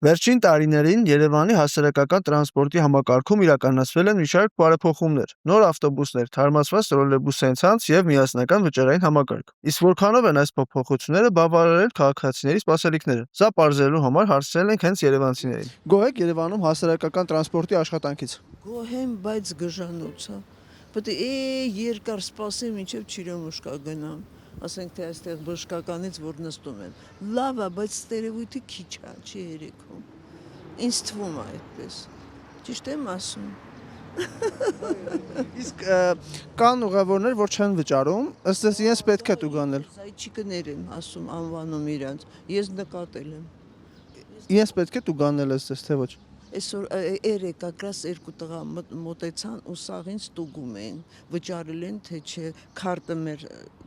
Վերջին տարիներին Երևանի հասարակական տրանսպորտի համակարգում իրականացվել են մի շարք բարեփոխումներ, նոր ավտոբուսներ, թարմացված տրոլեյբուսային ցանց եւ միասնական վճարային համակարգ։ Իսկ որքանով են այս փոփոխությունները բավարարել քաղաքացիների սպասելիքները։ Սա պարզելու համար հարցրել ենք հենց երևանցիներին։ Գոհ եք Երևանում հասարակական տրանսպորտի աշխատանքից։ Գոհ եմ, բայց գժանոց է։ Պետք է երկար սպասեմ, մինչև Չիրոմուշկա գնամ։ Ասենք թե այստեղ բժշկականից որ նստում եմ։ Լավ է, բայց ստերևույթը քիչ է, չի երեքում։ Ինձ թվում է այդպես։ Ճիշտ եմ ասում։ Իսկ կան ուղևորներ, որ չեն վճարում, ըստ էս իրենց պետք է տուգանել։ Զայչիկներ եմ ասում, անվանում իրանց։ Ես նկատել եմ։ Իրենց պետք է տուգանել ըստ էս թե ոչ։ Այսօր երեք ակրաս երկու տղա մոտեցան ու սաղին ստուգում էին, վճարել են թե չէ, քարտը մեր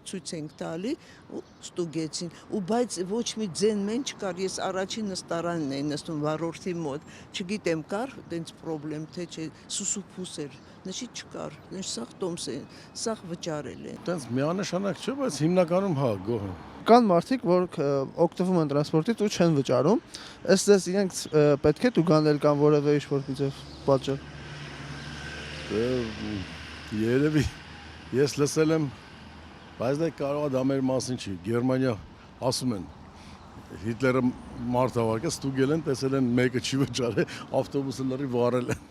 ցույց ենք տալի ու ստուգեցին, ու բայց ոչ մի ձեն մեն չկար, ես առաջին նստարանն էի նստում վարորդի մոտ, չգիտեմ կար տենց պրոբլեմ թե չէ, սուսուփուս էր, նշի չկար, նշ սաղ տոմս են, սաղ վճարել են։ Տենց միանշանակ չէ, բայց հիմնականում հա գոհ եմ։ Կան մարդիկ, որ օգտվում են տրանսպորտից ու չեն վճարում, ըստ էս իրենք պետք է տուգանել կամ որևէ ինչ-որ միջև պատճառ։ Երևի ես լսել եմ, բայց դա կարող է դա մեր մասին չի։ Գերմանիա ասում են Հիտլերը մարդ հավաքել, ստուգել են, տեսել են մեկը չի վճարել, ավտոբուսը լրի վարել են։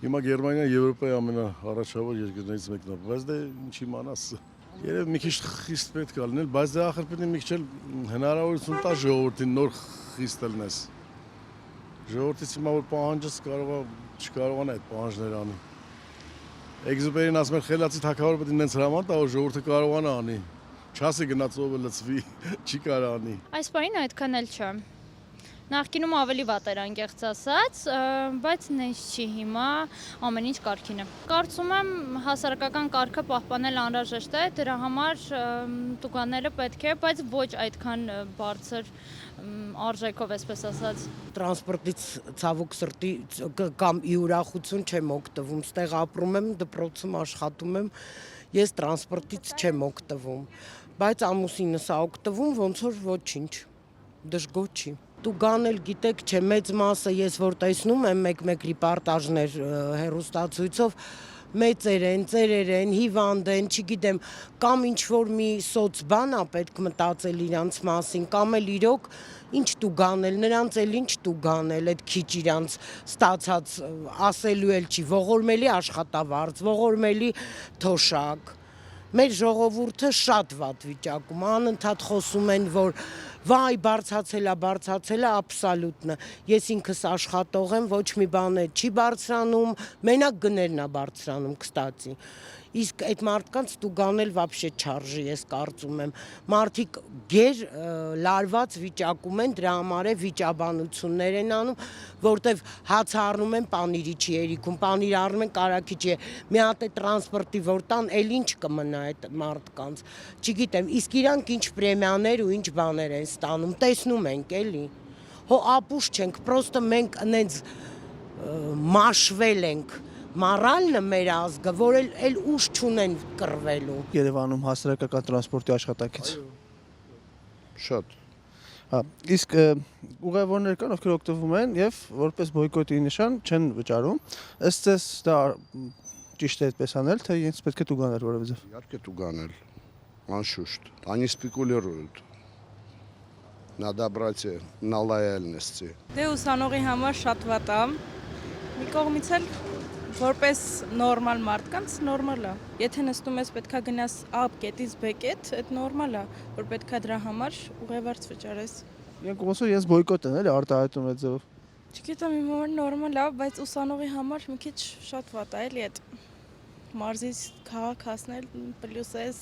Հիմա Գերմանիան Եվրոպայի ամենաառաջավոր երկրներից մեկն է, բայց դա ինչ իմանաս։ Երևի մի քիչ խիստ պետք է լինել, բայց դա ախր պետք է մի քիչ հնարավորություն տա ժողովրդին նոր խիստ լինես։ Ժողովրդից հիմա որ պահանջս չկարողանա այդ պահանջները անի։ Էգզուպերին ասում են խելացի թագավորը պետք է նենց հրաման տա, որ ժողովուրդը կարողանա անի։ Չասի գնաց ով լծվի, չի կարող անի։ Այս պահին այդքան էլ չէ։ Նախկինում ավելի վատ էր անկեղծ ասած, բայց նենց չի հիմա ամեն ինչ կարգին է։ Կարծում եմ հասարակական կարգը պահպանել անհրաժեշտ է, դրա համար տուգանելը պետք է, բայց ոչ այդքան բարձր արժեքով, այսպես ասած։ Տրանսպորտից ցավոք սրտի կամ ի ուրախություն չեմ օգտվում, ստեղ ապրում եմ, դպրոցում աշխատում եմ, ես տրանսպորտից չեմ օգտվում, բայց ամուսինս է օգտվում, ոնց որ ոչինչ, դժգոհ չի։ Տուգանել գիտեք չէ, մեծ մասը ես որ տեսնում եմ մեկ ռիպորտաժներ հեռուստացույցով, մեծեր են, ծերեր են, հիվանդ են, չգիտեմ, կամ ինչ-որ մի սոցբան է պետք մտածել իրանց մասին, կամ էլ իրոք ինչ տուգանել, նրանց էլ ինչ տուգանել, այդ քիչ իրանց ստացած ասելու էլ չի, ողորմելի աշխատավարձ, ողորմելի թոշակ։ Մեր ժողովուրդը շատ վատ վիճակում, անընդհատ խոսում են, որ վայ բարձացել է, աբսոլյուտնը։ Ես ինքս աշխատող եմ, ոչ մի բան չի բարձրանում, մենակ գներն է բարձրանում, կստացի։ Իսկ այդ մարդկանց տուգանել вообще չարժի, ես կարծում եմ։ Մարդիկ գեր լարված վիճակում են, դրա համար է վիճաբանություններ են անում, որտեվ հաց առնում են պանիրի չի երիքում, պանիր առնում են կարագի չի։ Մի հատ է տրանսպորտի որ տան, էլ ինչ կմնա այդ մարդկանց։ Չգիտեմ, իսկ իրանք ինչ պրեմիաներ ու ինչ բաներ են ստանում, տեսնում ենք էլի։ Հո ապուշ չենք, պրոստը մենք այնց մաշվել ենք։ Մառալն է մեր ազգը, որ էլ ուժ չունեն կռվելու։ Երևանում հասարակական տրանսպորտի աշխատանքից։ Շատ։ Հա, իսկ ուղևորներ կան, ովքեր օգտվում են եւ որպես բոյկոտի նշան չեն վճարում։ Ըստ էս դա ճիշտ է այդպես անել, թե իրենց պետք է տուգանել որևէ ձև։ Իհարկե տուգանել, անշուշտ, они спекулируют. Надо брать на лояльности։ Դե ուսանողի համար շատ վատ է։ Մի կողմից էլ որպես նորմալ մարդկանց նորմալ է։ Եթե նստում ես պետքա գնաս A կետից B կետ, այդ նորմալ է, որ պետքա դրա համար ուղևորց վճարես։ Իրենք ոնց որ իրենց բոյկոտ են, էլի արտահայտում այդ ձևով։ Չգիտեմ, իմ համար նորմալ է, բայց ուսանողի համար մի քիչ շատ վատ է, էլի այդ մարզից քաղաք հասնել պլյուս էս